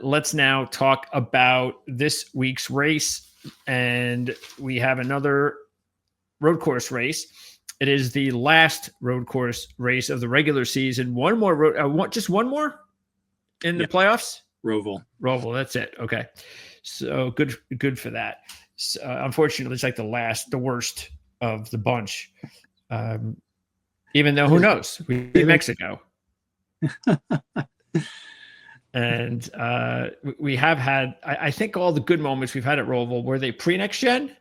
let's now talk about this week's race. And we have another road course race. It is the last road course race of the regular season. One more just one more in the playoffs. Roval, that's it. Okay, so good for that. So, unfortunately, it's like the worst of the bunch. Even though, who knows? We in Mexico. And we have had, I think, all the good moments we've had at Roval. Were they pre-NextGen?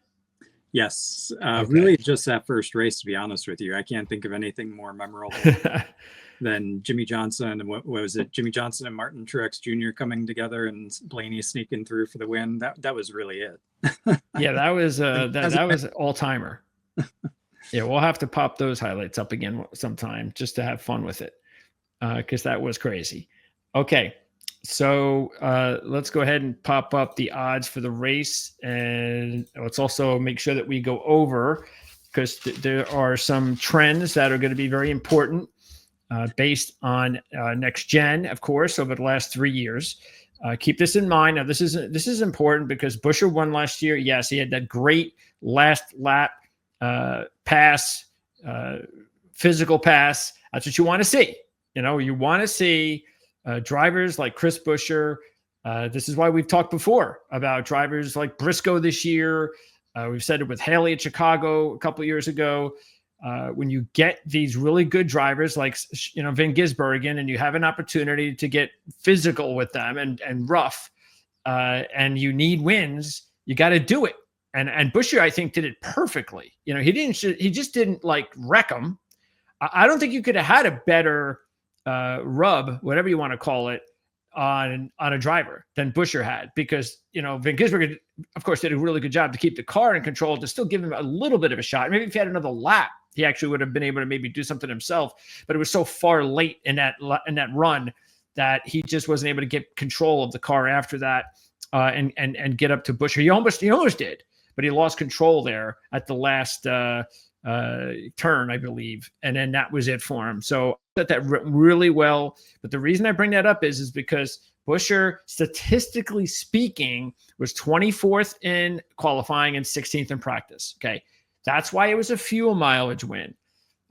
Yes. Really just that first race, to be honest with you. I can't think of anything more memorable than Jimmy Johnson and what was it? Jimmy Johnson and Martin Truex Jr. coming together and Blaney sneaking through for the win. That was really it. Yeah, that was that was an all-timer. Yeah, we'll have to pop those highlights up again sometime just to have fun with it, because that was crazy. Okay, so let's go ahead and pop up the odds for the race, and let's also make sure that we go over, because there are some trends that are going to be very important based on NextGen, of course, over the last 3 years. Keep this in mind. Now, this is important because Buescher won last year. Yes, he had that great last lap pass, physical pass. That's what you want to see. You want to see drivers like Chris Buescher. This is why we've talked before about drivers like Briscoe this year. We've said it with Haley at Chicago a couple of years ago. When you get these really good drivers like Van Gisbergen, and you have an opportunity to get physical with them and rough, and you need wins, you got to do it. And Buescher, I think, did it perfectly. He just didn't wreck them. I don't think you could have had a better rub, whatever you want to call it, on a driver than Buescher had, because Van Gisbergen, of course, did a really good job to keep the car in control, to still give him a little bit of a shot. Maybe if he had another lap, he actually would have been able to maybe do something himself. But it was so far late in that run that he just wasn't able to get control of the car after that and get up to Buescher. He almost did, but he lost control there at the last turn, I believe, and then that was it for him. So that really well. But the reason I bring that up is because Buescher, statistically speaking, was 24th in qualifying and 16th in practice. Okay, that's why it was a fuel mileage win.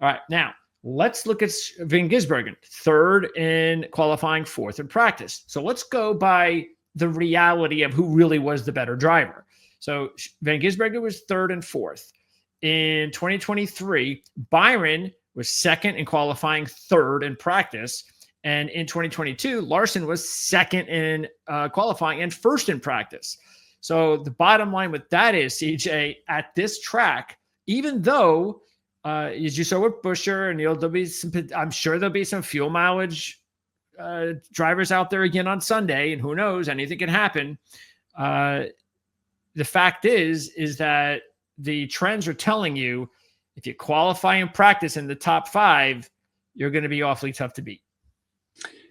All right, now let's look at Van Gisbergen, 3rd in qualifying, 4th in practice. So let's go by the reality of who really was the better driver. So Van Gisbergen was 3rd and 4th. In 2023, Byron was 2nd in qualifying, 3rd in practice. And in 2022, Larson was 2nd in qualifying and 1st in practice. So the bottom line with that is, CJ, at this track, even though, as you saw with Buescher, and I'm sure there'll be some fuel mileage drivers out there again on Sunday, and who knows, anything can happen. The fact is that the trends are telling you, if you qualify and practice in the top 5, you're going to be awfully tough to beat.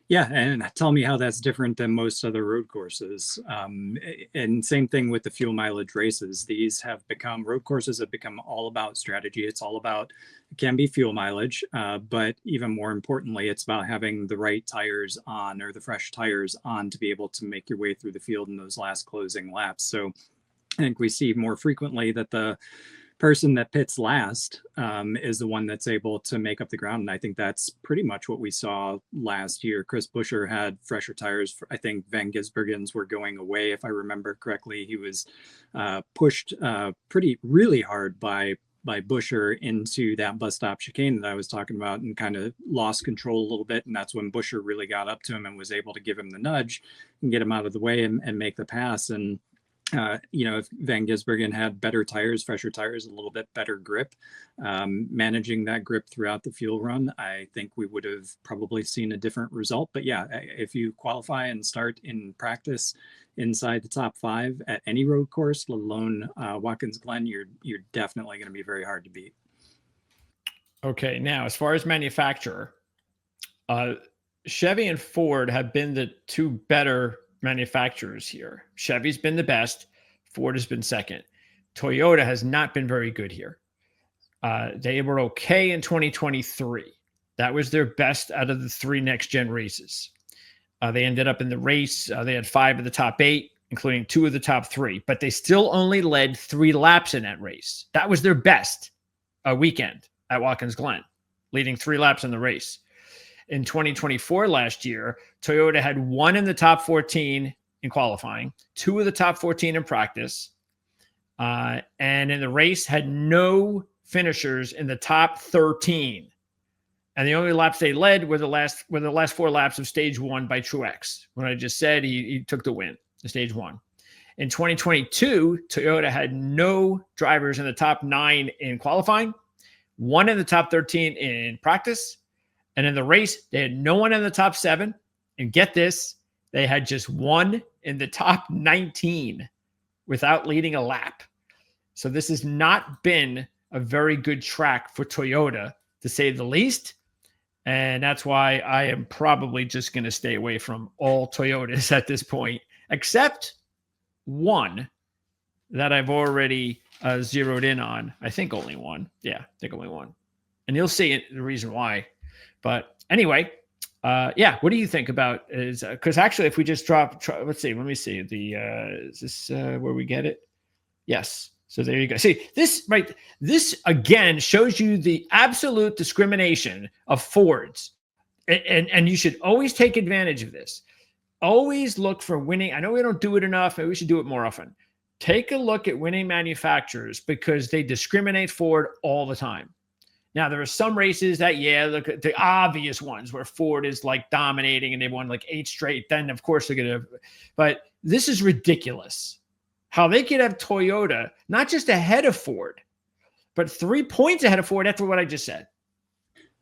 Yeah, and tell me how that's different than most other road courses. And same thing with the fuel mileage races. Road courses have become all about strategy. It's all about, it can be fuel mileage, but even more importantly, it's about having the right tires on, or the fresh tires on, to be able to make your way through the field in those last closing laps. So I think we see more frequently that the person that pits last is the one that's able to make up the ground. And I think that's pretty much what we saw last year. Chris Buescher had fresher tires. I think Van Gisbergen's were going away, if I remember correctly. He was pushed really hard by Buescher into that bus stop chicane that I was talking about, and kind of lost control a little bit. And that's when Buescher really got up to him and was able to give him the nudge and get him out of the way and make the pass. And if Van Gisbergen had better tires, fresher tires, a little bit better grip, managing that grip throughout the fuel run, I think we would have probably seen a different result. But yeah, if you qualify and start in practice inside the top 5 at any road course, let alone Watkins Glen, you're definitely going to be very hard to beat. Okay, now as far as manufacturer, Chevy and Ford have been the 2 better manufacturers here. Chevy's been the best. Ford has been second. Toyota has not been very good here. They were okay in 2023. That was their best out of the 3 next-gen races. They ended up in the race. They had 5 of the top 8, including 2 of the top 3, but they still only led 3 laps in that race. That was their best weekend at Watkins Glen, leading 3 laps in the race. In 2024, last year, Toyota had 1 in the top 14 in qualifying, 2 of the top 14 in practice, and in the race had no finishers in the top 13. And the only laps they led were the last 4 laps of stage 1 by Truex. When I just said he took the win, the stage 1. In 2022, Toyota had no drivers in the top 9 in qualifying, 1 in the top 13 in practice, and in the race, they had no one in the top 7. And get this, they had just 1 in the top 19 without leading a lap. So this has not been a very good track for Toyota, to say the least. And that's why I am probably just going to stay away from all Toyotas at this point, except one that I've already zeroed in on. I think only one. Yeah, I think only one. And you'll see the reason why. But anyway, yeah, what do you think about is because actually if we just let's see, let me see is this where we get it? Yes. So there you go. See, this again shows you the absolute discrimination of Fords. And you should always take advantage of this. Always look for winning. I know we don't do it enough, and we should do it more often. Take a look at winning manufacturers because they discriminate Ford all the time. Now, there are some races that, look at the obvious ones where Ford is like dominating and they won like 8 straight. Then, of course, they're going to. But this is ridiculous. How they could have Toyota not just ahead of Ford, but 3 points ahead of Ford after what I just said.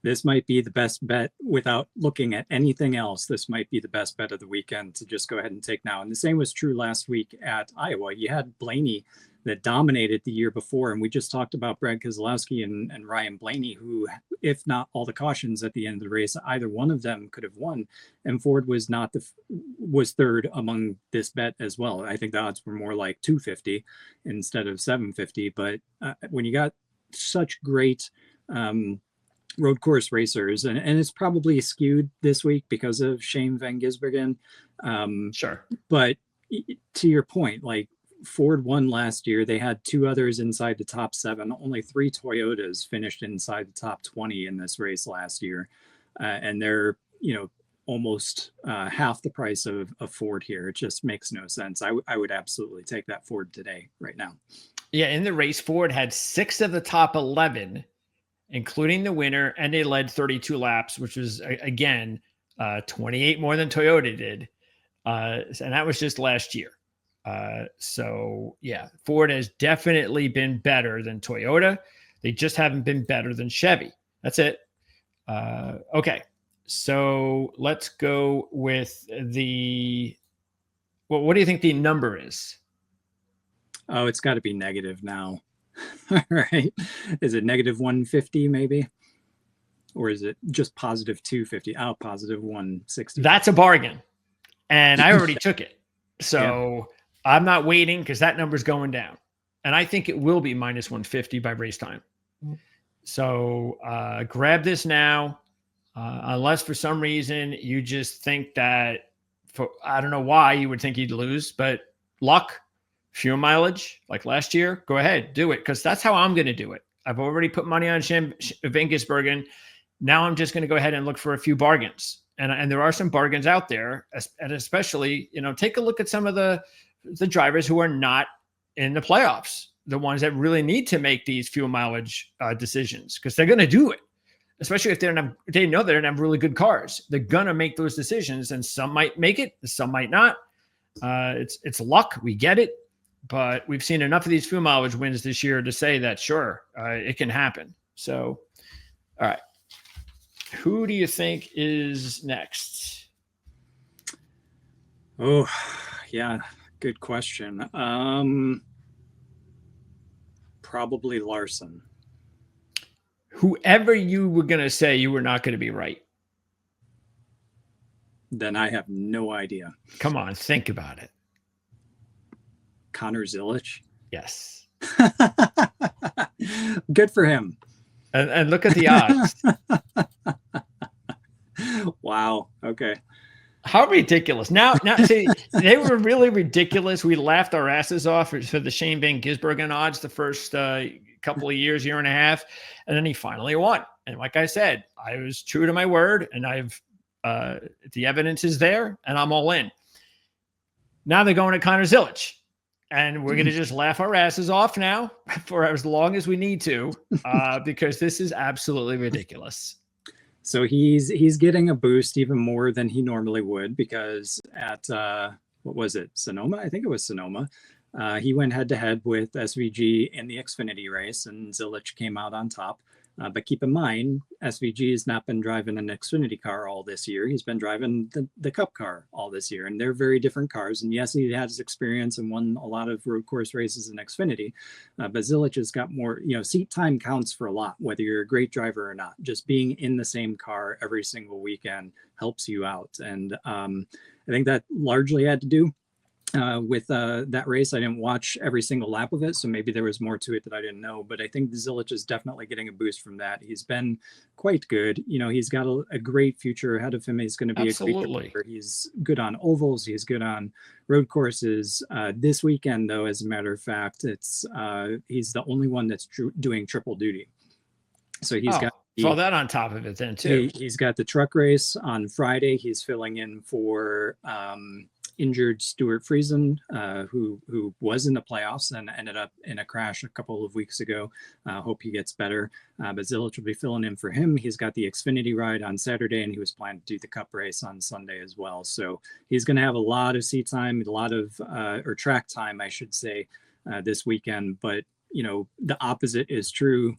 This might be the best bet without looking at anything else. This might be the best bet of the weekend to just go ahead and take now. And the same was true last week at Iowa. You had Blaney that dominated the year before. And we just talked about Brad Keselowski and Ryan Blaney, who, if not all the cautions at the end of the race, either one of them could have won. And Ford was was third among this bet as well. I think the odds were more like 250 instead of 750. But when you got such great road course racers, and it's probably skewed this week because of Shane Van Gisbergen. Sure. But to your point, like, Ford won last year. They had 2 others inside the top 7. Only 3 Toyotas finished inside the top 20 in this race last year. And they're, almost half the price of Ford here. It just makes no sense. I would absolutely take that Ford today, right now. Yeah, in the race, Ford had 6 of the top 11, including the winner, and they led 32 laps, which was, again, 28 more than Toyota did. And that was just last year. So yeah, Ford has definitely been better than Toyota. They just haven't been better than Chevy. That's it. Okay. So let's go with what do you think the number is? Oh, it's got to be negative now. All right. Is it negative 150 maybe? Or is it just positive 250? Oh, positive 160. That's a bargain. And I already took it. So yeah. I'm not waiting because that number's going down. And I think it will be minus 150 by race time. So grab this now. Unless for some reason you just think that, I don't know why you would think you'd lose, but luck, fuel mileage, like last year, go ahead, do it. Because that's how I'm going to do it. I've already put money on Van Gisbergen. Now I'm just going to go ahead and look for a few bargains. And there are some bargains out there, and especially, take a look at some of the drivers who are not in the playoffs, the ones that really need to make these fuel mileage decisions, because they're going to do it, especially if they know they don't have really good cars. They're going to make those decisions, and some might make it, some might not. It's luck. We get it, but we've seen enough of these fuel mileage wins this year to say that, sure, it can happen. So, all right. Who do you think is next? Oh, yeah. Good question. Probably Larson. Whoever you were going to say, you were not going to be right. Then I have no idea. Come on, think about it. Connor Zilich? Yes. Good for him. And look at the odds. Wow. Okay. How ridiculous. Now, see, they were really ridiculous. We laughed our asses off for the Shane Van Gisbergen odds the first couple of years, year and a half. And then he finally won. And like I said, I was true to my word, and the evidence is there, and I'm all in. Now they're going to Connor Zilic. And we're going to just laugh our asses off now for as long as we need to, because this is absolutely ridiculous. So he's getting a boost even more than he normally would, because at what was it, Sonoma? I think it was Sonoma. He went head to head with SVG in the Xfinity race, and Zilic came out on top. But keep in mind, SVG has not been driving an Xfinity car all this year. He's been driving the Cup car all this year, and they're very different cars. And yes, he has experience and won a lot of road course races in Xfinity, but Zilic has got more, seat time counts for a lot, whether you're a great driver or not. Just being in the same car every single weekend helps you out. And I think that largely had to do with that race. I didn't watch every single lap of it, so maybe there was more to it that I didn't know, but I think Zilic is definitely getting a boost from that. He's been quite good. He's got a great future ahead of him. He's going to be a great driver. He's good on ovals. He's good on road courses. This weekend, though, as a matter of fact, he's the only one that's doing triple duty. So he's got throw that on top of it then too. He's got the truck race on Friday. He's filling in for injured Stuart Friesen, who was in the playoffs and ended up in a crash a couple of weeks ago. Hope he gets better. But Zilic will be filling in for him. He's got the Xfinity ride on Saturday, and he was planning to do the Cup race on Sunday as well. So he's going to have a lot of seat time, a lot of or track time, I should say, this weekend. But the opposite is true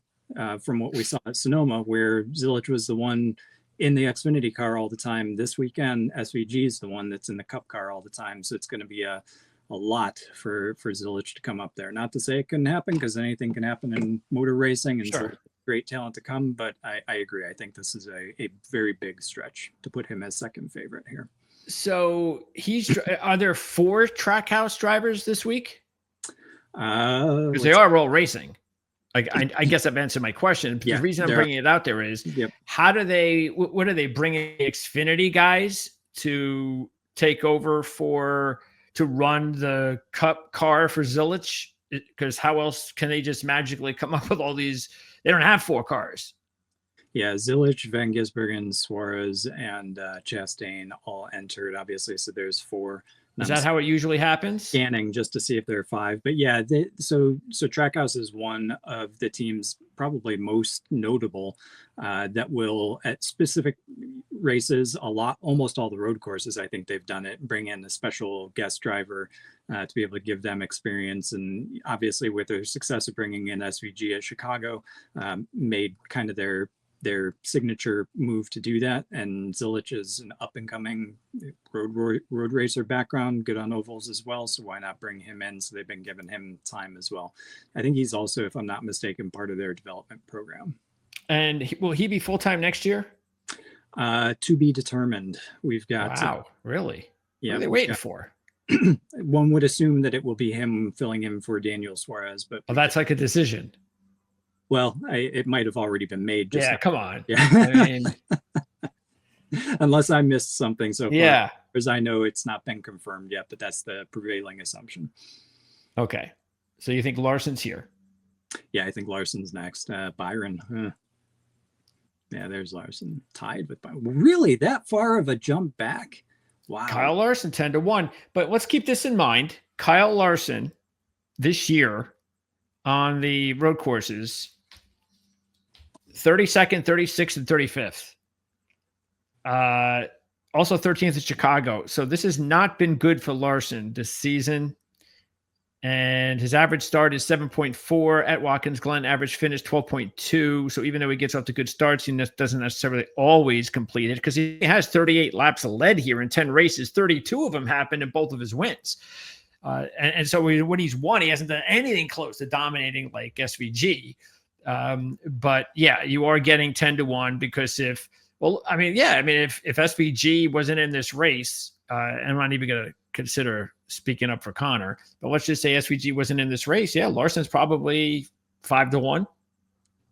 from what we saw at Sonoma, where Zilic was the one in the Xfinity car all the time. This weekend, SVG is the one that's in the Cup car all the time. So it's going to be a lot for Zilic to come up there. Not to say it couldn't happen, because anything can happen in motor racing, and sure, so great talent to come. But I agree. I think this is a very big stretch to put him as second favorite here. So are there 4 Trackhouse drivers this week? Because they are all racing. I guess I've answered my question. The reason I'm bringing it out there is, what are they bringing Xfinity guys to take over to run the Cup car for Zilic? Because how else can they just magically come up with all these? They don't have 4 cars. Yeah, Zilic, Van Gisbergen, Suarez, and Chastain all entered, obviously. So there's 4. Is that how it usually happens? Scanning just to see if there are 5. But yeah, so Trackhouse is one of the teams probably most notable that will, at specific races, almost all the road courses, I think they've done it, bring in a special guest driver to be able to give them experience. And obviously with their success of bringing in SVG at Chicago, made kind of their signature move to do that. And Zilic is an up-and-coming road racer background, good on ovals as well, so why not bring him in? So they've been giving him time as well. I think he's also, if I'm not mistaken, part of their development program. And will he be full-time next year? To be determined. We've got really? Yeah. What are they waiting for? One would assume that it will be him filling in for Daniel Suarez, but that's like a decision. Well, it might have already been made. Come on. Yeah. I mean, unless I missed something so far. Yeah. As I know, it's not been confirmed yet, but that's the prevailing assumption. Okay. So you think Larson's here? Yeah, I think Larson's next. Byron. Yeah, there's Larson. Tied with Byron. Really? That far of a jump back? Wow. Kyle Larson, 10-1. But let's keep this in mind. Kyle Larson this year on the road courses, 32nd, 36th, and 35th. Also 13th at Chicago. So this has not been good for Larson this season. And his average start is 7.4 at Watkins Glen. Average finish 12.2. So even though he gets off to good starts, he doesn't necessarily always complete it, because he has 38 laps of lead here in 10 races. 32 of them happened in both of his wins. And so when he's won, he hasn't done anything close to dominating like SVG. But yeah, you are getting 10-1 because if SVG wasn't in this race, and I'm not even going to consider speaking up for Connor, but let's just say SVG wasn't in this race. Yeah, Larson's probably 5-1,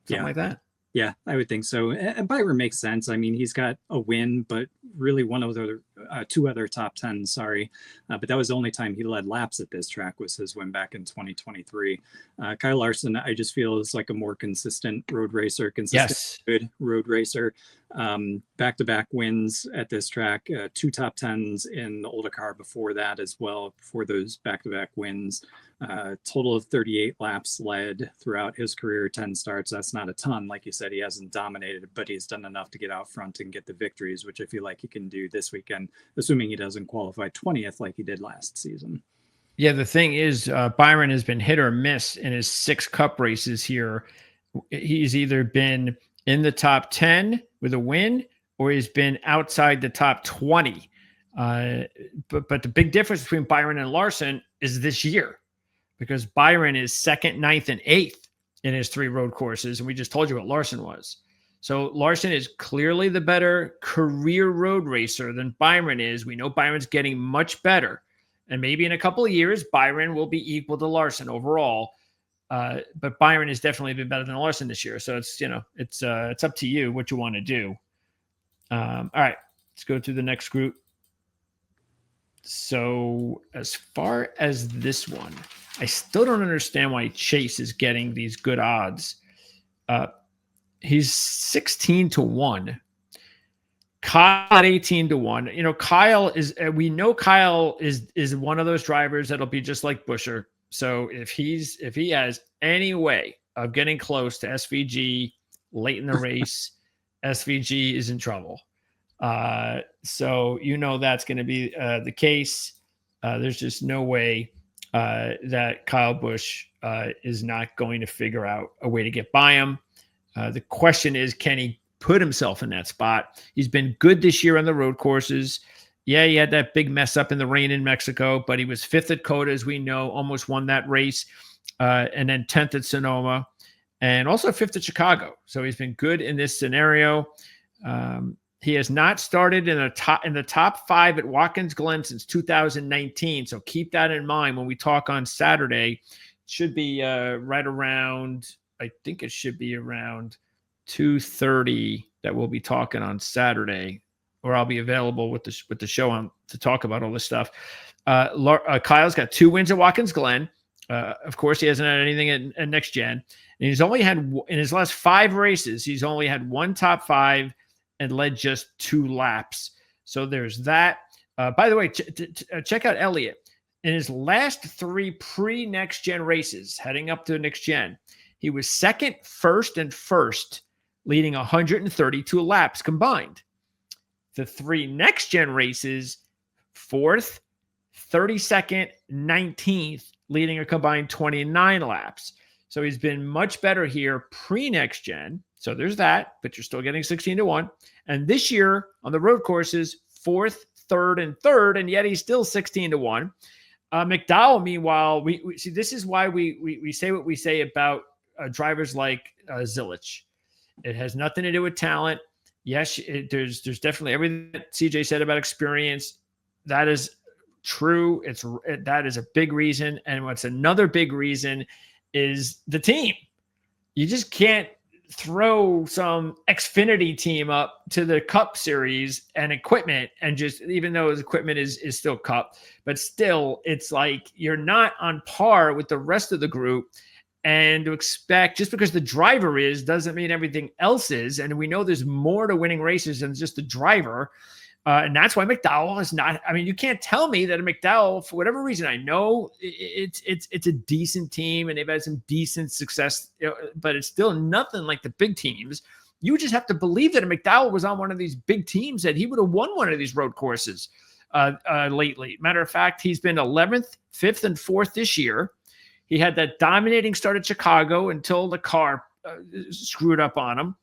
something like that. Yeah, I would think so. And Byron makes sense. I mean, he's got a win, but really one of the two other top 10, sorry. But that was the only time he led laps at this track was his win back in 2023. Kyle Larson, I just feel is like a more consistent road racer, consistent, Yes. good road racer. Back-to-back wins at this track, two top 10s in the older car before that as well, before those back-to-back wins. Total of 38 laps led throughout his career, 10 starts. That's not a ton. Like you said, he hasn't dominated, but he's done enough to get out front and get the victories, which I feel like he can do this weekend, assuming he doesn't qualify 20th like he did last season. Yeah, the thing is, Byron has been hit or miss in his 6 cup races here. He's either been in the top 10 with a win, or he's been outside the top 20. But the big difference between Byron and Larson is this year, because Byron is 2nd, 9th, and 8th in his 3 road courses. And we just told you what Larson was. So Larson is clearly the better career road racer than Byron is. We know Byron's getting much better. And maybe in a couple of years, Byron will be equal to Larson overall. But Byron has definitely been better than Larson this year. So it's, it's up to you what you want to do. All right, let's go to the next group. So as far as this one, I still don't understand why Chase is getting these good odds. He's 16-1. Kyle at 18-1. Kyle is, we know Kyle is one of those drivers that'll be just like Buescher. So if he has any way of getting close to SVG late in the race, SVG is in trouble. So that's going to be the case. There's just no way that Kyle Busch is not going to figure out a way to get by him. The question is, can he put himself in that spot? He's been good this year on the road courses. Yeah, he had that big mess up in the rain in Mexico, but he was 5th at COTA, as we know, almost won that race, and then 10th at Sonoma, and also 5th at Chicago. So he's been good in this scenario. He has not started in the top 5 at Watkins Glen since 2019. So keep that in mind when we talk on Saturday. It should be right around, I think it should be around 2:30 that we'll be talking on Saturday, or I'll be available with the show on to talk about all this stuff. Kyle's got 2 wins at Watkins Glen. Of course, he hasn't had anything at NextGen, and he's only had, in his last 5 races, he's only had 1 top 5 and led just 2 laps. So there's that. By the way, check out Elliott. In his last 3 pre-NextGen races, heading up to NextGen, he was 2nd, 1st, and 1st, leading 132 laps combined. The 3 NextGen races, 4th, 32nd, 19th, leading a combined 29 laps. So he's been much better here pre-NextGen. So there's that, but you're still getting 16-1. And this year on the road courses, 4th, 3rd, and 3rd, and yet he's still 16-1. McDowell, meanwhile, we see, this is why we say what we say about drivers like Zilich. It has nothing to do with talent. Yes, there's definitely everything that CJ said about experience. That is true. That is a big reason. And what's another big reason is the team. You just can't throw some Xfinity team up to the Cup Series and equipment, and just, even though his equipment is still Cup, but still, it's like you're not on par with the rest of the group. And to expect, just because the driver is, doesn't mean everything else is. And we know there's more to winning races than just the driver. And that's why McDowell is not, I mean, you can't tell me that a McDowell, for whatever reason, I know it's a decent team and they've had some decent success, but it's still nothing like the big teams. You just have to believe that a McDowell was on one of these big teams, that he would have won one of these road courses lately. Matter of fact, he's been 11th, 5th, and 4th this year. He had that dominating start at Chicago until the car screwed up on him.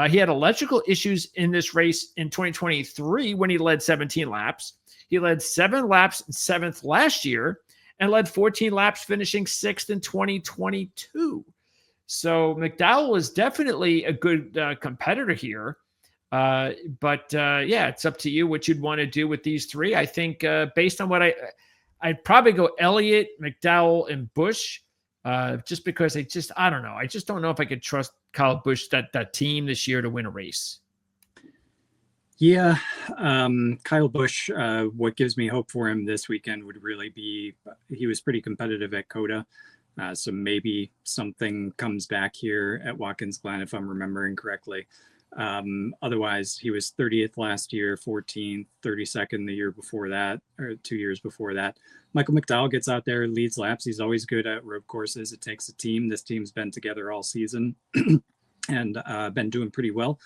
He had electrical issues in this race in 2023 when he led 17 laps. He led 7 laps in 7th last year and led 14 laps, finishing 6th in 2022. So McDowell is definitely a good competitor here. But it's up to you what you'd want to do with these 3. I think based on what I'd probably go Elliott, McDowell, and Busch. just because I don't know. I just don't know if I could trust Kyle Busch, that team this year, to win a race. Yeah, Kyle Busch, what gives me hope for him this weekend would really be, he was pretty competitive at COTA. So maybe something comes back here at Watkins Glen, if I'm remembering correctly. Otherwise, he was 30th last year, 14th, 32nd the year before that, or 2 years before that. Michael McDowell gets out there, leads laps. He's always good at road courses. It takes a team. This team's been together all season. And been doing pretty well.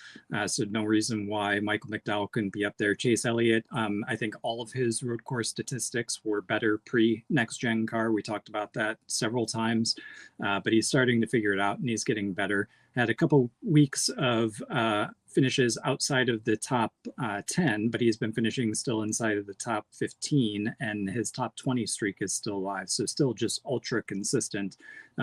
So no reason why Michael McDowell couldn't be up there. Chase Elliott, I think all of his road course statistics were better pre-next-gen car. We talked about that several times, but he's starting to figure it out and he's getting better. Had a couple weeks of finishes outside of the top 10, but he's been finishing still inside of the top 15, and his top 20 streak is still alive. So still just ultra consistent.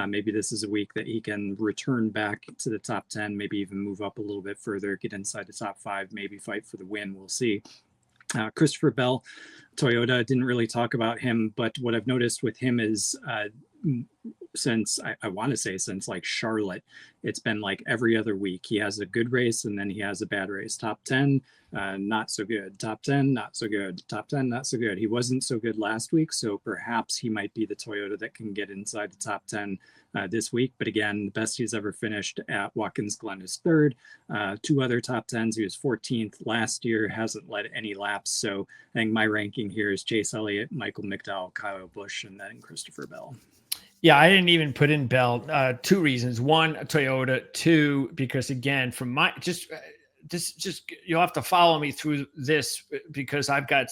Maybe this is a week that he can return back to the top 10, maybe even move up a little bit further, get inside the top 5, maybe fight for the win. We'll see. Christopher Bell, Toyota, didn't really talk about him, but what I've noticed with him is since I want to say since like Charlotte, it's been like every other week. He has a good race and then he has a bad race. Top 10, not so good. Top 10, not so good. Top 10, not so good. He wasn't so good last week, so perhaps he might be the Toyota that can get inside the top 10 this week. But again, the best he's ever finished at Watkins Glen is 3rd. 2 other top 10s. He was 14th last year, hasn't led any laps. So I think my ranking here is Chase Elliott, Michael McDowell, Kyle Busch, and then Christopher Bell. Yeah, I didn't even put in Bell. 2 reasons. 1, Toyota. 2, because again, from my just you'll have to follow me through this because I've got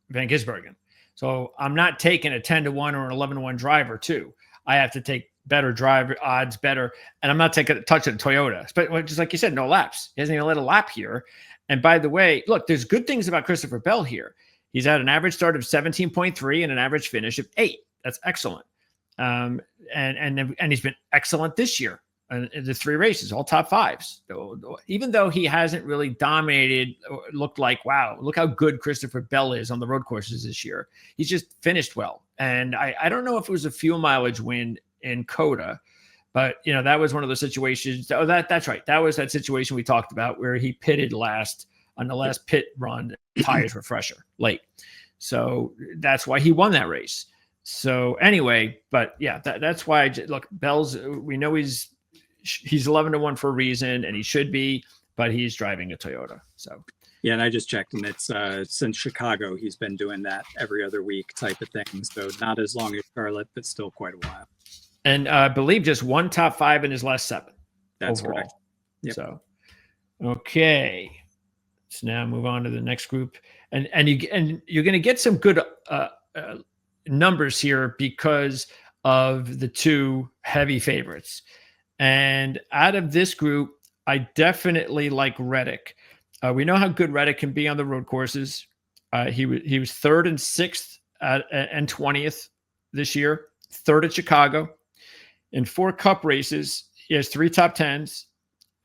Van Gisbergen. So I'm not taking a 10-1 or an 11-1 driver too. I have to take better driver odds, better, and I'm not taking a touch of Toyota. But just like you said, no laps. He hasn't even led a lap here. And by the way, look, there's good things about Christopher Bell here. He's had an average start of 17.3 and an average finish of 8. That's excellent. And he's been excellent this year in the 3 races, all top 5s. So, even though he hasn't really dominated or looked like, wow, look how good Christopher Bell is on the road courses this year. He's just finished well. And I don't know if it was a fuel mileage win in COTA, but that was one of those situations. Oh, that's right. That was that situation we talked about where he pitted last on the last pit run, tires were fresher late. So that's why he won that race. So anyway, but yeah, that's why look, Bell's, we know he's 11-1 for a reason, and he should be, but he's driving a Toyota. So yeah, and I just checked, and it's since Chicago, he's been doing that every other week type of thing. So not as long as Charlotte, but still quite a while. And I believe just 1 top 5 in his last 7. That's overall. correct. Yep. So okay, let's now move on to the next group, and you're going to get some good numbers here because of the 2 heavy favorites. And out of this group, I definitely like Reddick. We know how good Reddick can be on the road courses. He was 3rd and 6th and 20th this year, 3rd at Chicago. In 4 Cup races, he has 3 top 10s,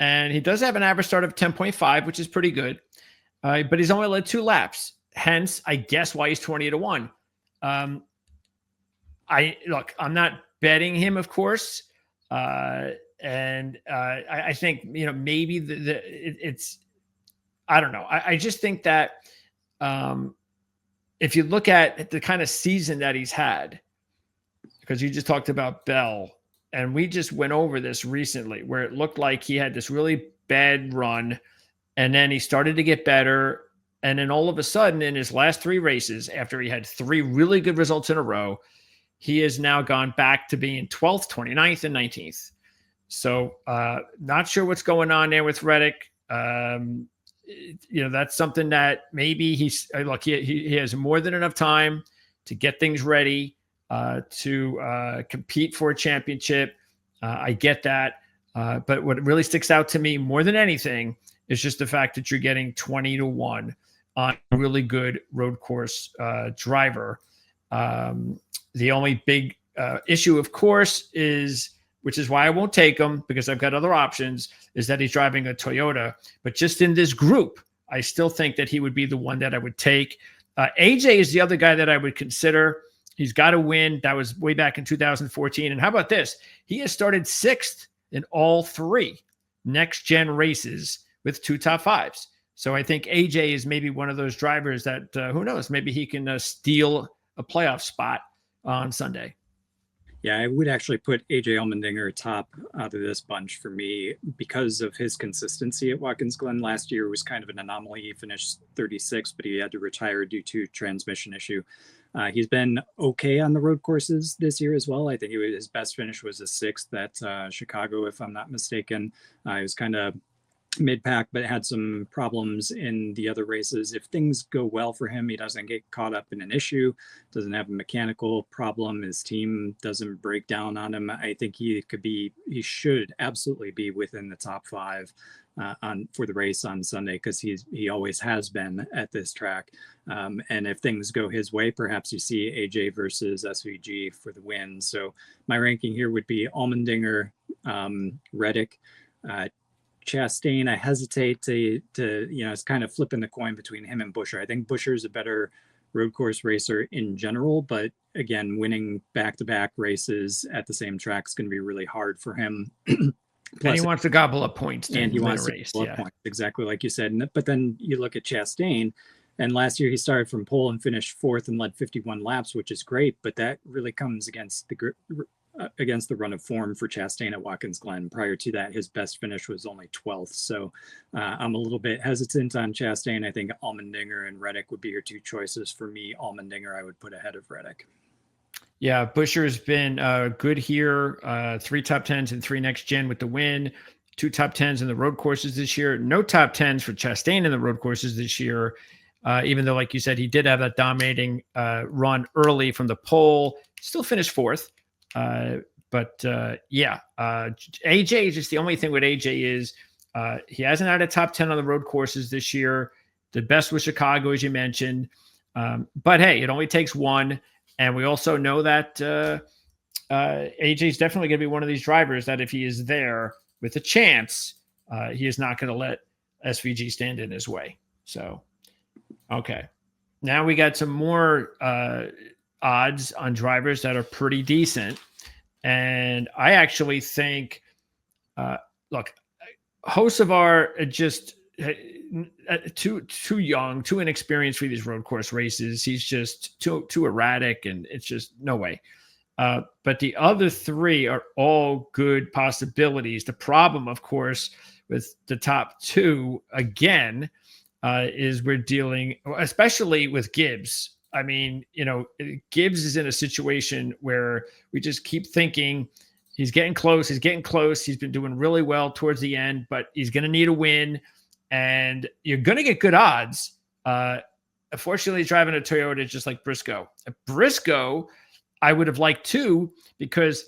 and he does have an average start of 10.5, which is pretty good. But he's only led 2 laps. Hence, I guess why he's 20-1. I'm not betting him, of course. I think, maybe it's, I don't know. I just think that if you look at the kind of season that he's had, because you just talked about Bell, and we just went over this recently where it looked like he had this really bad run and then he started to get better. And then all of a sudden in his last 3 races, after he had 3 really good results in a row, he has now gone back to being 12th, 29th, and 19th. So not sure what's going on there with Reddick. That's something that maybe he has more than enough time to get things ready to compete for a championship. I get that. But what really sticks out to me more than anything is just the fact that you're getting 20-1 on a really good road course driver. The only big issue, of course, is, which is why I won't take him because I've got other options, is that he's driving a Toyota. But just in this group, I still think that he would be the one that I would take. AJ is the other guy that I would consider. He's got to win. That was way back in 2014. And how about this? He has started 6th in all 3 next-gen races with 2 top 5s. So I think AJ is maybe one of those drivers that, who knows, maybe he can steal a playoff spot on Sunday. Yeah, I would actually put AJ Allmendinger top out of this bunch for me because of his consistency at Watkins Glen. Last year was kind of an anomaly. He finished 36, but he had to retire due to transmission issue. He's been okay on the road courses this year as well. I think his best finish was a 6th at Chicago, if I'm not mistaken. He was kind of mid-pack, but had some problems in the other races. If things go well for him, he doesn't get caught up in an issue, doesn't have a mechanical problem, his team doesn't break down on him, I think he should absolutely be within the top 5 for the race on Sunday, because he always has been at this track. And if things go his way, perhaps you see AJ versus SVG for the win. So my ranking here would be Allmendinger, Reddick, Chastain. I hesitate to it's kind of flipping the coin between him and Buescher. I think Buescher is a better road course racer in general, but again, winning back-to-back races at the same track is going to be really hard for him. Plus, and he wants to gobble up points. And he wants to gobble up points, exactly like you said. But then you look at Chastain, and last year he started from pole and finished 4th and led 51 laps, which is great, but that really comes against the run of form for Chastain at Watkins Glen. Prior to that, his best finish was only 12th. So I'm a little bit hesitant on Chastain. I think Allmendinger and Reddick would be your 2 choices. For me, Allmendinger I would put ahead of Reddick. Yeah, Buescher's been good here. 3 top 10s and 3 next gen with the win. 2 top 10s in the road courses this year. No top 10s for Chastain in the road courses this year. Even though, like you said, he did have that dominating run early from the pole. Still finished 4th. AJ is just the only thing with AJ is he hasn't had a top 10 on the road courses this year. The best was Chicago, as you mentioned. But hey, it only takes 1. And we also know that AJ is definitely going to be one of these drivers that if he is there with a chance, he is not going to let SVG stand in his way. So, okay. Now we got some more odds on drivers that are pretty decent. And I actually think, look, Hocevar just too young, too inexperienced for these road course races. He's just too erratic, and it's just no way. But the other 3 are all good possibilities. The problem, of course, with the top 2, again, is we're dealing, especially with Gibbs. I mean, Gibbs is in a situation where we just keep thinking he's getting close. He's getting close. He's been doing really well towards the end, but he's going to need a win, and you're going to get good odds. Unfortunately, he's driving a Toyota just like Briscoe. Briscoe, I would have liked too, because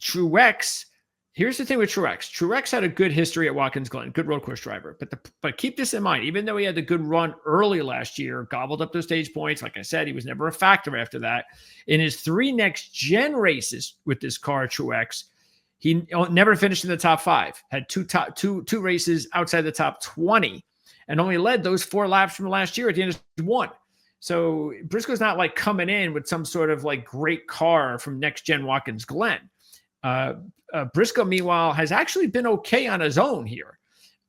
Truex. Here's the thing with Truex. Truex had a good history at Watkins Glen, good road course driver. But keep this in mind. Even though he had the good run early last year, gobbled up those stage points, like I said, he was never a factor after that. In his 3 next-gen races with this car, Truex, he never finished in the top 5. Had two races outside the top 20, and only led those 4 laps from last year at the end of 1. So Briscoe's not like coming in with some sort of like great car from next-gen Watkins Glen. Briscoe, meanwhile, has actually been okay on his own here.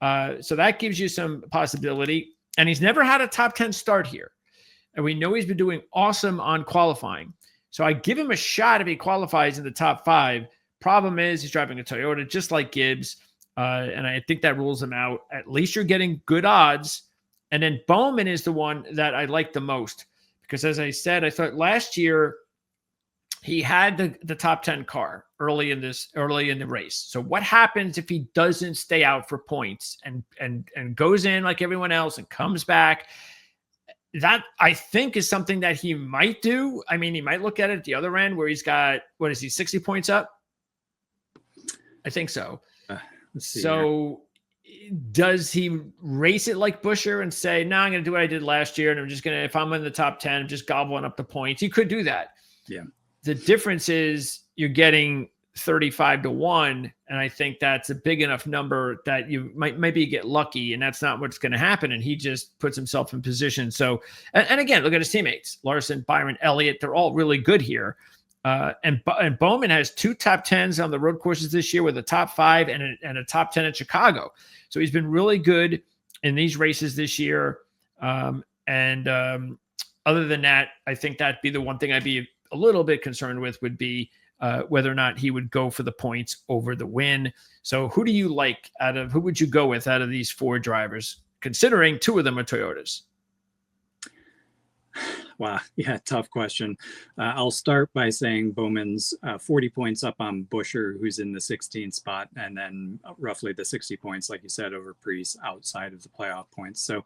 So that gives you some possibility. And he's never had a top 10 start here. And we know he's been doing awesome on qualifying. So I give him a shot if he qualifies in the top 5. Problem is he's driving a Toyota just like Gibbs. And I think that rules him out. At least you're getting good odds. And then Bowman is the one that I like the most. Because as I said, I thought last year he had the top 10 car early in the race. So what happens if he doesn't stay out for points and goes in like everyone else and comes back? That I think is something that he might do. I mean, he might look at it at the other end where he's got, 60 points up? I think so. Let's see so here. Does he race it like Buescher and say, no, I'm going to do what I did last year, and I'm just going to, if I'm in the top 10, I'm just gobbling up the points? He could do that. Yeah. The difference is you're getting 35-1. And I think that's a big enough number that you might maybe get lucky, and that's not what's going to happen. And he just puts himself in position. So, and again, look at his teammates, Larson, Byron, Elliott. They're all really good here. And Bowman has 2 top 10s on the road courses this year with a top 5 and a top 10 in Chicago. So he's been really good in these races this year. Other than that, I think that'd be the one thing I'd be a little bit concerned with would be whether or not he would go for the points over the win. So who do you like who would you go with out of these 4 drivers, considering 2 of them are Toyotas? Wow. Yeah. Tough question. I'll start by saying Bowman's 40 points up on Buscher, who's in the 16th spot, and then roughly the 60 points, like you said, over Preece outside of the playoff points. So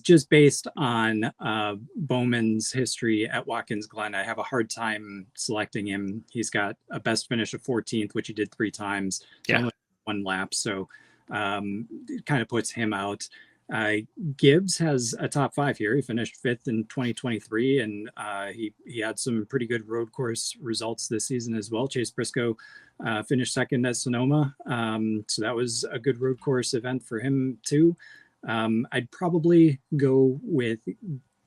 just based on Bowman's history at Watkins Glen, I have a hard time selecting him. He's got a best finish of 14th, which he did 3 times. Yeah. Only 1 lap. So it kind of puts him out. Gibbs has a top 5 here. He finished 5th in 2023, and he had some pretty good road course results this season as well. Chase Briscoe finished 2nd at Sonoma, so that was a good road course event for him too. I'd probably go with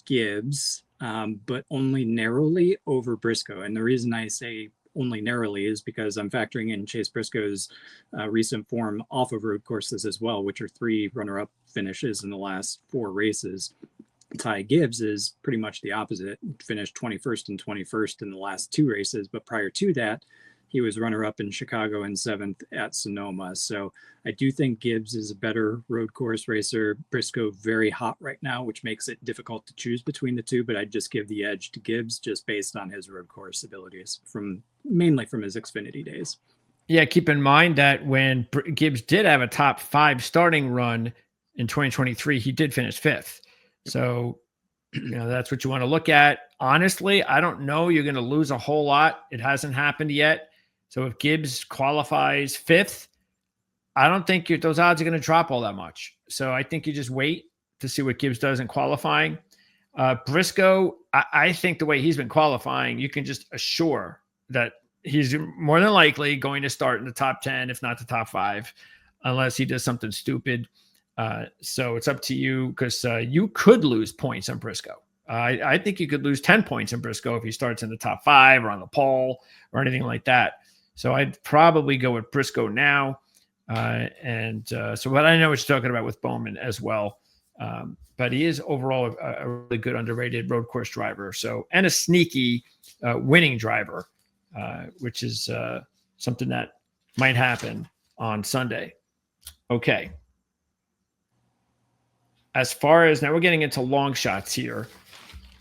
Gibbs, but only narrowly over Briscoe. And the reason I say only narrowly is because I'm factoring in Chase Briscoe's recent form off of road courses as well, which are 3 runner-up finishes in the last 4 races. Ty Gibbs is pretty much the opposite. Finished 21st and 21st in the last 2 races, but prior to that, he was runner-up in Chicago and 7th at Sonoma. So I do think Gibbs is a better road course racer. Briscoe very hot right now, which makes it difficult to choose between the 2, but I'd just give the edge to Gibbs just based on his road course abilities, mainly from his Xfinity days. Yeah, keep in mind that when Gibbs did have a top 5 starting run in 2023, he did finish 5th. So, that's what you want to look at. Honestly, I don't know. You're going to lose a whole lot. It hasn't happened yet. So if Gibbs qualifies 5th, I don't think those odds are going to drop all that much. So I think you just wait to see what Gibbs does in qualifying. Briscoe, I think the way he's been qualifying, you can just assure that he's more than likely going to start in the top 10, if not the top 5, unless he does something stupid. So it's up to you, because you could lose points on Briscoe. I think you could lose 10 points in Briscoe if he starts in the top 5 or on the pole or anything like that. So I'd probably go with Briscoe now. But I know what you're talking about with Bowman as well. But he is overall a really good underrated road course driver. So, and a sneaky winning driver, which is something that might happen on Sunday. Okay. As far as now, we're getting into long shots here.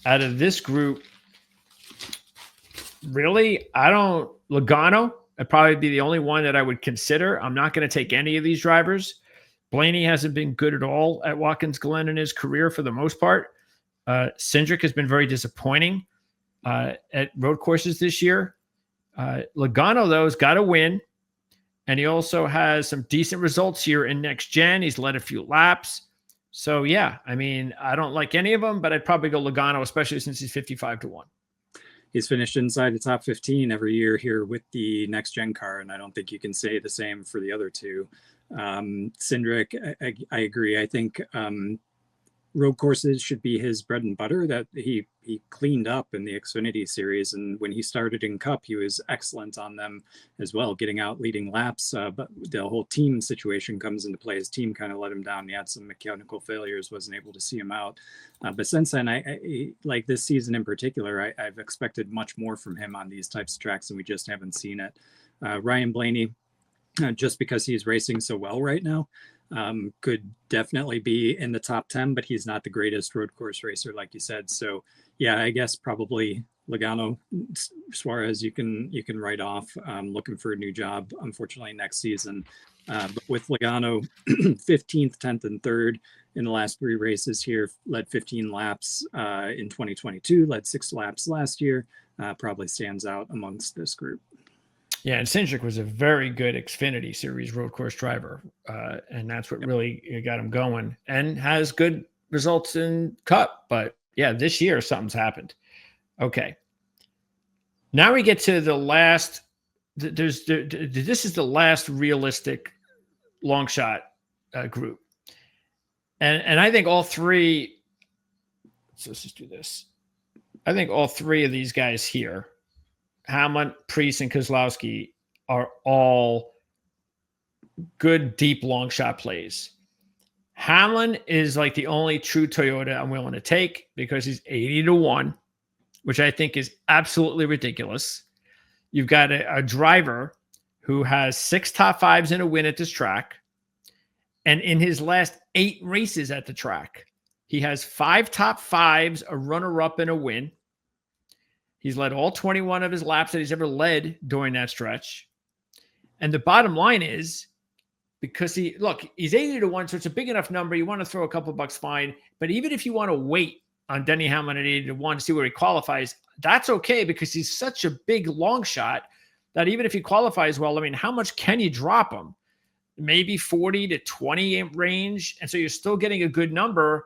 Out of this group, really, Logano would probably be the only one that I would consider. I'm not going to take any of these drivers. Blaney hasn't been good at all at Watkins Glen in his career for the most part. Cindric has been very disappointing at road courses this year. Logano, though, has got to win. And he also has some decent results here in NextGen. He's led a few laps. So, yeah, I mean, I don't like any of them, but I'd probably go Logano, especially since he's 55-1. He's finished inside the top 15 every year here with the NextGen car, and I don't think you can say the same for the other 2. Cindric, I agree. I think road courses should be his bread and butter. That he cleaned up in the Xfinity series, and when he started in Cup, he was excellent on them as well, getting out leading laps. But the whole team situation comes into play. His team kind of let him down. He had some mechanical failures, wasn't able to see him out. But since then, I like this season in particular, I've expected much more from him on these types of tracks, and we just haven't seen it. Ryan Blaney, just because he's racing so well right now, could definitely be in the top 10, but he's not the greatest road course racer, like you said. So yeah, I guess probably Logano. Suarez, you can write off. Looking for a new job, unfortunately, next season. But with Logano, 15th, 10th, and 3rd in the last 3 races here, led 15 laps in 2022, led 6 laps last year, probably stands out amongst this group. Yeah, and Cindric was a very good Xfinity Series road course driver, and that's what really got him going, and has good results in Cup. But yeah, this year something's happened. Okay. Now we get to the last this is the last realistic long shot group. And I think all three, so let's just do this. I think all three of these guys here, Hamlin, Priest, and Keselowski, are all good, deep, long shot plays. Hamlin is like the only true Toyota I'm willing to take because he's 80-1, which I think is absolutely ridiculous. You've got a driver who has 6 top 5s in a win at this track. And in his last 8 races at the track, he has 5 top 5s, a runner-up, and a win. He's led all 21 of his laps that he's ever led during that stretch. And the bottom line is, because he's 80-1, so it's a big enough number. You want to throw a couple bucks, fine. But even if you want to wait on Denny Hamlin at 80-1 to see where he qualifies, that's okay because he's such a big long shot that even if he qualifies well, I mean, how much can you drop him? Maybe 40 to 20 range. And so you're still getting a good number,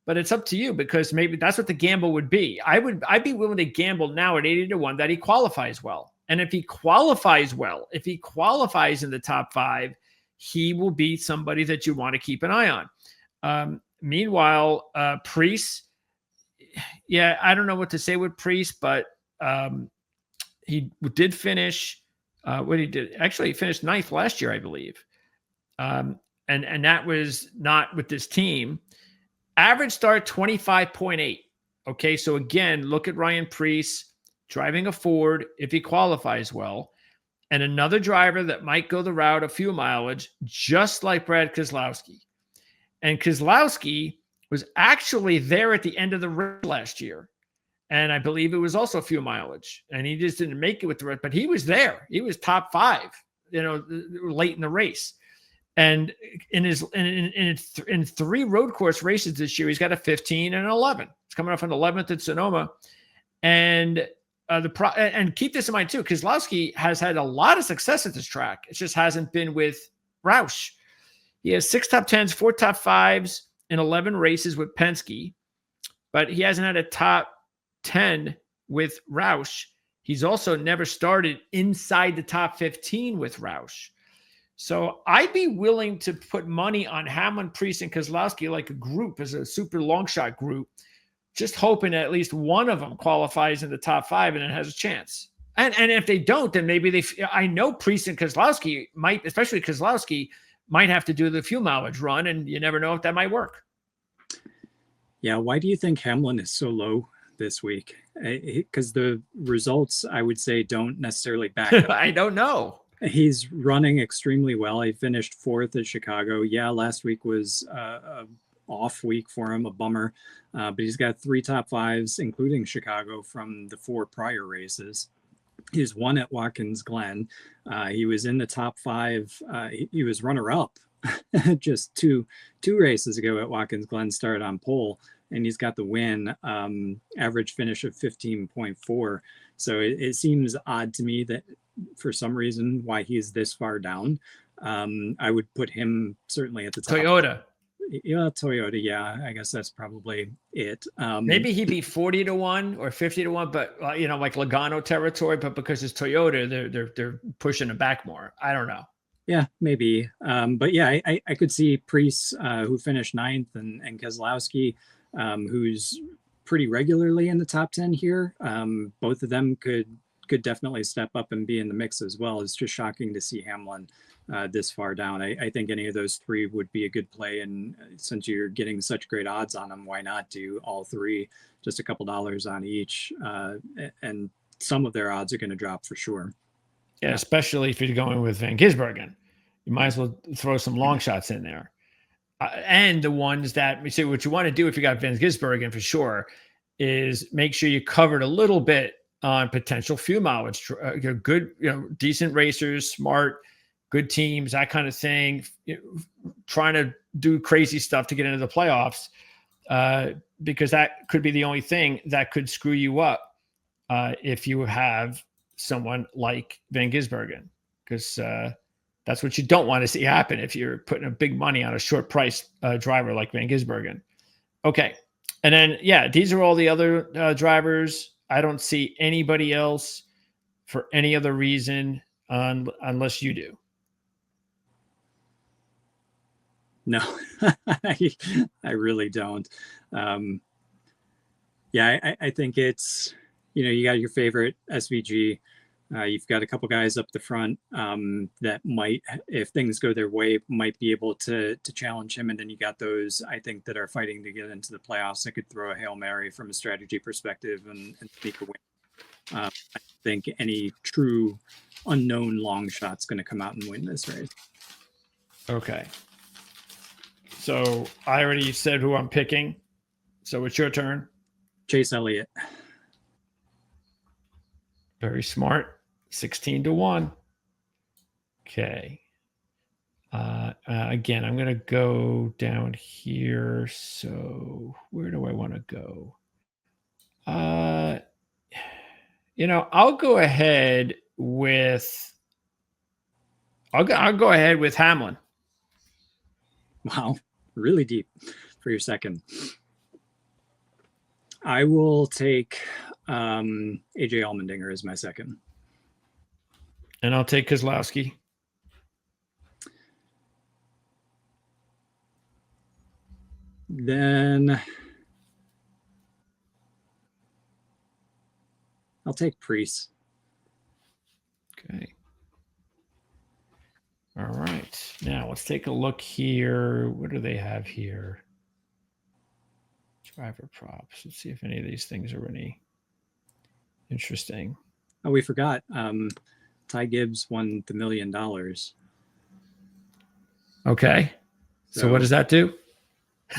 but it's up to you because maybe that's what the gamble would be. I'd be willing to gamble now at 80-1 that he qualifies well. And if he qualifies well, if he qualifies in the top 5, he will be somebody that you want to keep an eye on. Meanwhile, Priest, yeah, I don't know what to say with Priest, but he did finish what he did. Actually, he finished 9th last year, I believe. And that was not with this team. Average start 25.8. Okay, so again, look at Ryan Priest driving a Ford if he qualifies well, and another driver that might go the route of fuel mileage, just like Brad Keselowski. And Keselowski was actually there at the end of the race last year, and I believe it was also fuel mileage, and he just didn't make it with the rest, but he was there. He was top 5, late in the race. And in 3 road course races this year, he's got a 15 and an 11. It's coming off an 11th at Sonoma. And keep this in mind too, Keselowski has had a lot of success at this track. It just hasn't been with Roush. He has 6 top 10s, 4 top 5s in 11 races with Penske, but he hasn't had a top 10 with Roush. He's also never started inside the top 15 with Roush. So I'd be willing to put money on Hamlin, Priest, and Keselowski like a group, as a super long shot group, just hoping at least one of them qualifies in the top 5 and it has a chance. And if they don't, then maybe I know Priest and Keselowski might, especially Keselowski, might have to do the fuel mileage run, and you never know if that might work. Yeah, why do you think Hamlin is so low this week? Because the results, I would say, don't necessarily back up. I don't know. He's running extremely well. He finished 4th at Chicago. Yeah, last week was a off week for him, a bummer. But he's got 3 top 5s, including Chicago, from the 4 prior races. He's won at Watkins Glen. He was in the top 5. He was runner-up just two races ago at Watkins Glen, started on pole, and he's got the win, average finish of 15.4. So it seems odd to me that for some reason why he's this far down. I would put him certainly at the top. Toyota. Yeah, Toyota. Yeah, I guess that's probably it. Maybe he'd be 40-1 or 50-1, but like Logano territory. But because it's Toyota, they're pushing it back more. I don't know. Yeah, maybe. But yeah, I could see Priest, who finished 9th, and Keselowski, who's pretty regularly in the top 10 here. Both of them could definitely step up and be in the mix as well. It's just shocking to see Hamlin this far down. I think any of those 3 would be a good play. And since you're getting such great odds on them, why not do all 3, just a couple dollars on each? And some of their odds are going to drop for sure. Yeah, especially if you're going with Van Gisbergen. You might as well throw some long shots in there. And the ones that we say what you want to do if you got Van Gisbergen for sure is make sure you covered a little bit on potential fuel mileage. Good, decent racers, smart, good teams, that kind of thing. Trying to do crazy stuff to get into the playoffs, because that could be the only thing that could screw you up if you have someone like Van Gisbergen, because that's what you don't want to see happen if you're putting a big money on a short price driver like Van Gisbergen. Okay. And then, yeah, these are all the other drivers. I don't see anybody else for any other reason. unless you do. No, I really don't. Yeah, I think it's, you got your favorite SVG. You've got a couple guys up the front that might, if things go their way, might be able to challenge him. And then you got those, I think, that are fighting to get into the playoffs that could throw a Hail Mary from a strategy perspective and sneak a win. I think any true unknown long shot's going to come out and win this race. Okay. So I already said who I'm picking. So it's your turn. Chase Elliott. Very smart. 16-1. Okay. Again, I'm going to go down here. So where do I want to go? I'll go ahead with Hamlin. Wow, really deep for your second. I will take AJ Allmendinger as my second. And I'll take Keselowski. Then I'll take Preece. Okay. All right. Now let's take a look here. What do they have here? Driver props. Let's see if any of these things are any interesting. Oh, we forgot. Ty Gibbs won the $1 million. Okay. So what does that do?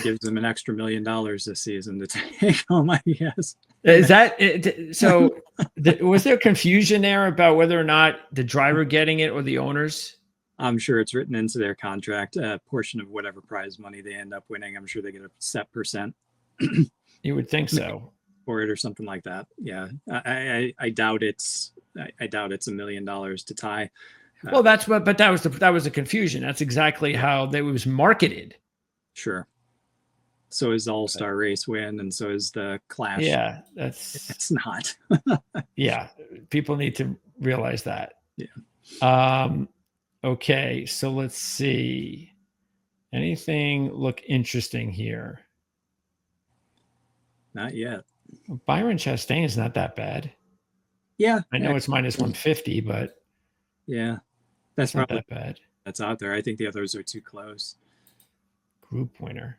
Gives them an extra $1 million this season to take home, I guess. Is that it? So was there confusion there about whether or not the driver getting it or the owners? I'm sure it's written into their contract. A portion of whatever prize money they end up winning, I'm sure they get a set percent. You would think so. For it or something like that. Yeah. I doubt it's $1 million to Ty. Well, that was the confusion. That's exactly how they was marketed. Sure. So is the All-Star race win, and so is the Clash. Yeah, it's not. Yeah, people need to realize that. Yeah. Okay, so let's see. Anything look interesting here? Not yet. Byron Chastain's not that bad. Yeah. I know it's minus 150, but yeah, that's not probably that bad. That's out there. I think the others are too close. Group winner.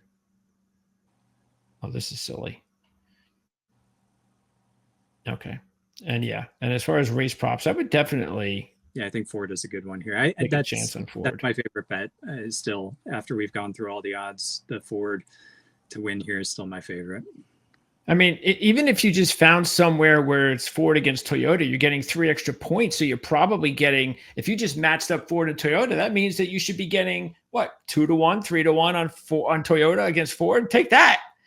Oh, this is silly. Okay. And as far as race props, I would definitely. Yeah, I think Ford is a good one here. Take a chance on Ford. That's my favorite bet. Is still, after we've gone through all the odds, the Ford to win here is still my favorite. I mean, even if you just found somewhere where it's Ford against Toyota, you're getting 3 extra points. So you're probably getting, if you just matched up Ford and Toyota, that means that you should be getting what, 2-1, 3-1 on Toyota against Ford. Take that.